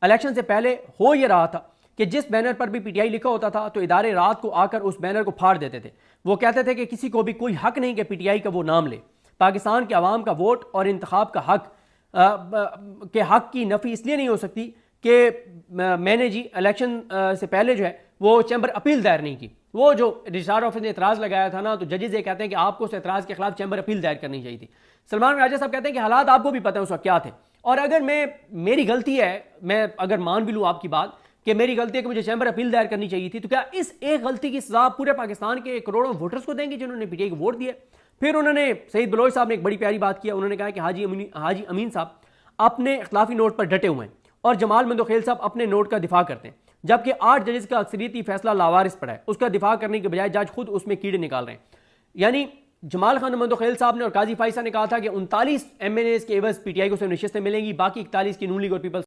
Election से पहले हो ये रहा था कि जिस बैनर पर भी पीटीआई लिखा होता था तो इदारे रात को आकर उस बैनर को फाड़ देते थे। वो कहते थे कि किसी को भी कोई हक नहीं कि पीटीआई का वो नाम ले। पाकिस्तान के अवाम का वोट और इंतखाब का हक के हक की नफ़ी इसलिए नहीं हो सकती कि मैंने जी इलेक्शन से पहले जो है वो चैम्बर अपील दायर नहीं की। वो जो रजिस्ट्रार ऑफिस ने एतराज़ लगाया था ना, तो जजेस ये कहते हैं कि आपको उस एतराज़ के खिलाफ चैम्बर अपील दायर करनी चाहिए थी। सलमान राजा साहब कहते हैं कि हालात आपको भी पता है उस वक्त क्या थे, और अगर मेरी गलती है, मैं अगर मान भी लूँ आपकी बात कि मेरी गलती है कि मुझे चैम्बर अपील दायर करनी चाहिए थी, तो क्या इस एक गलती की सजा पूरे पाकिस्तान के करोड़ों वोटर्स को देंगे जिन्होंने पीटीआई को वोट दिया? फिर उन्होंने सईद बलोच साहब ने एक बड़ी प्यारी बात किया। उन्होंने कहा कि हाजी अमीन साहब अपने इख्तिलाफी नोट पर डटे हुए हैं और जमाल मंदोखेल साहब अपने नोट का दिफा करते हैं, जबकि 8 जजेस का अक्सरियती फैसला लावारिस पड़ा है। उसका दिफा करने के बजाय जज खुद उसमें कीड़े निकाल रहे हैं। यानी जमाल खान मंदोखेल साहब ने और काजी फाइसा ने कहा था कि 39 MNAs के एवज पीटीआई को सिर्फ नशिस्तें मिलेंगी, बाकी 41 की नून लीग और पीपल्स